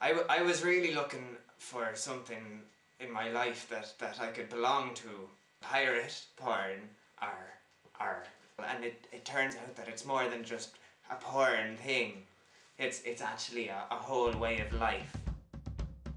I was really looking for something in my life that I could belong to. Pirate porn and it turns out that it's more than just a porn thing. It's actually a whole way of life.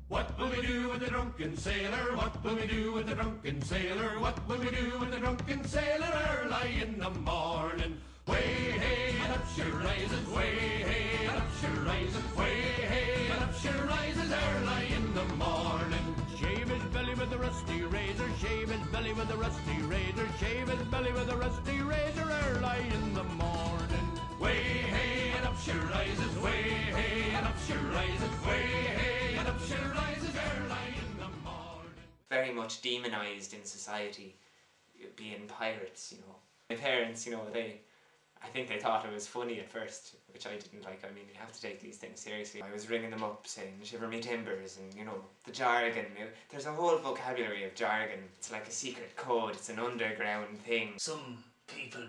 What will we do with the drunken sailor? What will we do with the drunken sailor? What will we do with the drunken sailor early in the morning? Way hey and up she rises, way hey and up she rises, way hey and up she rises early in the morning. Shave his belly with a rusty razor, shave his belly with a rusty razor, shave his belly with a rusty razor early in the morning. Way hey and up she rises, way hey and up she rises, way hey and up she rises early in the morning. Very much demonised in society, being pirates, you know. My parents, you know, I think they thought it was funny at first, which I didn't like. I mean, you have to take these things seriously. I was ringing them up saying, shiver me timbers, and you know, the jargon. There's a whole vocabulary of jargon. It's like a secret code, it's an underground thing. Some people,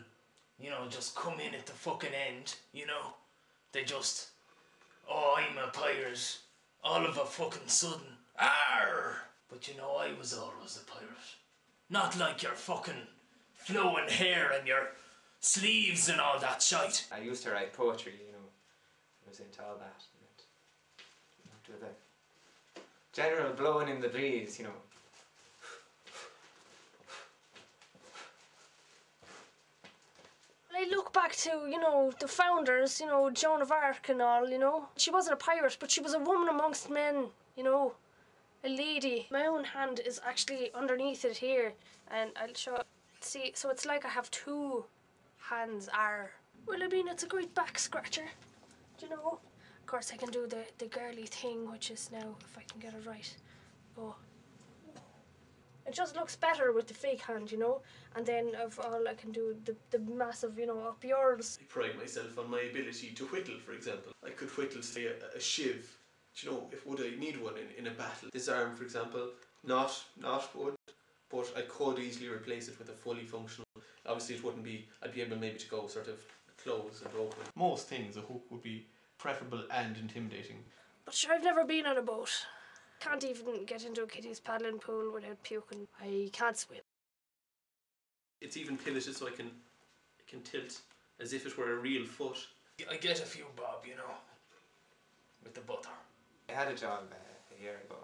you know, just come in at the fucking end, you know. They just, oh, I'm a pirate, all of a fucking sudden, arr! But you know, I was always a pirate. Not like your fucking flowing hair and your sleeves and all that shite. I used to write poetry, you know. I was into all that. And the general blowing in the breeze, you know. I look back to, you know, the founders, you know, Joan of Arc and all, you know. She wasn't a pirate, but she was a woman amongst men, you know. A lady. My own hand is actually underneath it here, and I'll show it. See, so it's like I have two hands are. Well, I mean, it's a great back scratcher, do you know? Of course, I can do the girly thing, which is now, if I can get it right, go. It just looks better with the fake hand, you know? And then of all I can do the massive, you know, up yours. I pride myself on my ability to whittle, for example. I could whittle, say, a shiv. Do you know, if would I need one in a battle? This arm, for example, not wood, but I could easily replace it with a fully functional. Obviously it wouldn't be, I'd be able maybe to go sort of close and open. Most things a hook would be preferable and intimidating. But sure, I've never been on a boat. Can't even get into a kiddie's paddling pool without puking. I can't swim. It's even pivoted so I can tilt as if it were a real foot. I get a few bob, you know, with the butter. I had a job a year ago.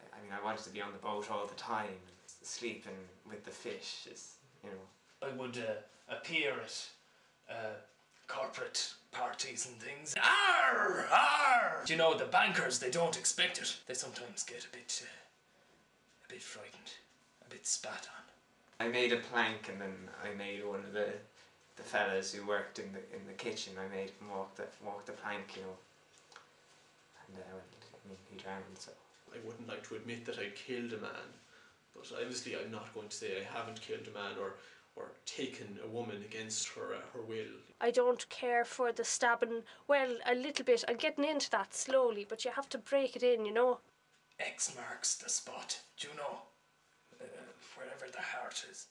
I mean, I wanted to be on the boat all the time. Sleeping with the fish is, you know. I would appear at corporate parties and things. Arr! Arr! Do you know, the bankers, they don't expect it. They sometimes get a bit frightened, a bit spat on. I made a plank, and then I made one of the fellas who worked in the kitchen. I made him walk the plank, you know. And I mean, he drowned. So I wouldn't like to admit that I killed a man, but obviously I'm not going to say I haven't killed a man or taken a woman against her will. I don't care for the stabbing. Well, a little bit. I'm getting into that slowly, but you have to break it in, you know. X marks the spot, do you know? Wherever the heart is.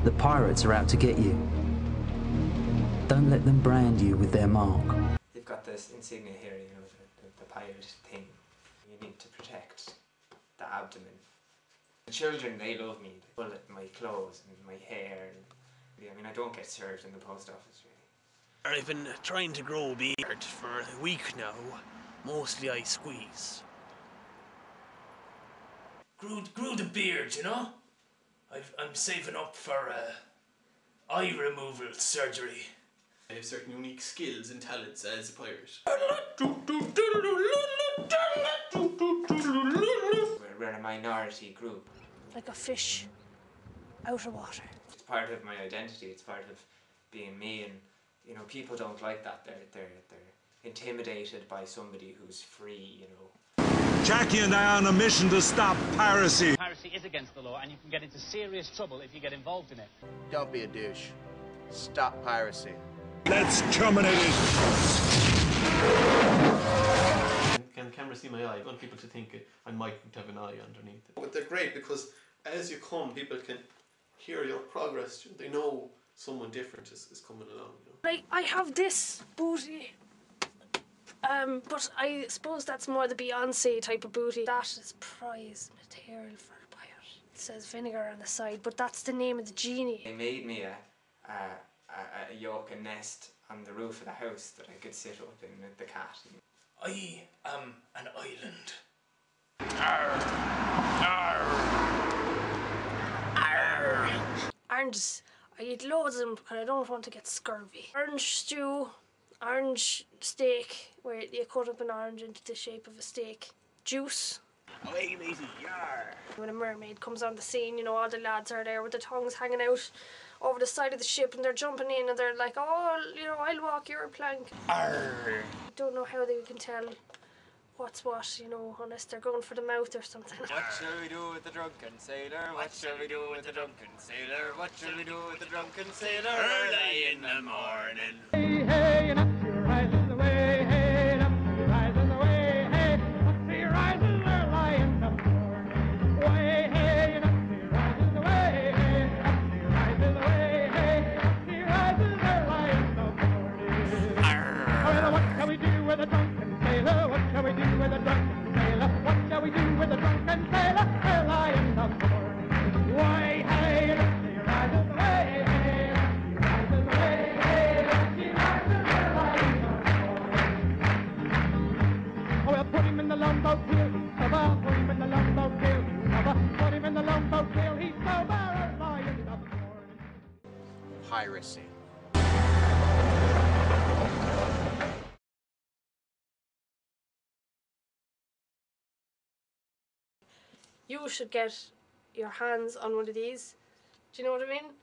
The pirates are out to get you. Don't let them brand you with their mark. You've got this insignia here, you know, the pirate thing. You need to protect the abdomen. The children, they love me. They bullet my clothes and my hair. And, I mean, I don't get served in the post office, really. I've been trying to grow a beard for a week now. Mostly I squeeze. Grew the beard, you know? I'm saving up for eye removal surgery. I have certain unique skills and talents as a pirate. We're a minority group. Like a fish out of water. It's part of my identity. It's part of being me, and you know, people don't like that. They're intimidated by somebody who's free, you know. Jackie and I are on a mission to stop piracy. Piracy is against the law, and you can get into serious trouble if you get involved in it. Don't be a douche. Stop piracy. Let's terminate it. Can camera see my eye? I want people to think I mightn't have an eye underneath it. But they're great because as you come, people can hear your progress. They know someone different is coming along. You know? Like, I have this booty. But I suppose that's more the Beyonce type of booty. That is prize material for a pirate. It says vinegar on the side, but that's the name of the genie. They made me a yoke and nest on the roof of the house that I could sit up in with the cat. I am an island. Oranges. I eat loads of them because I don't want to get scurvy. Orange stew, orange steak, where you cut up an orange into the shape of a steak. Juice. Away, matey, yar! When a mermaid comes on the scene, you know, all the lads are there with their tongues hanging out over the side of the ship and they're jumping in and they're like, oh, you know, I'll walk your plank. Arr! I don't know how they can tell what's what, you know, unless they're going for the mouth or something. What shall we do with the drunken sailor? What shall we do with the drunken sailor? What shall we do with the drunken sailor? Early in the morning. Hey, hey, and up she rises away, hey, and up she rises away, hey, up she rises early in the morning. Way, hey, and up she rises away, hey, up she rises away, hey, up she rises early in the morning. Well, what shall we do with a drunken sailor? What shall we do with a drunken sailor? What shall we do with a drunken sailor early in the morning? Way, hey, and up she rises away, hey, up she rises away, hey, up she rises early in the morning. Oh, well, put him in the longboat till he's sober, put him in the longboat till he's sober, put him in the longboat till he's sober early in the morning. Piracy. You should get your hands on one of these. Do you know what I mean?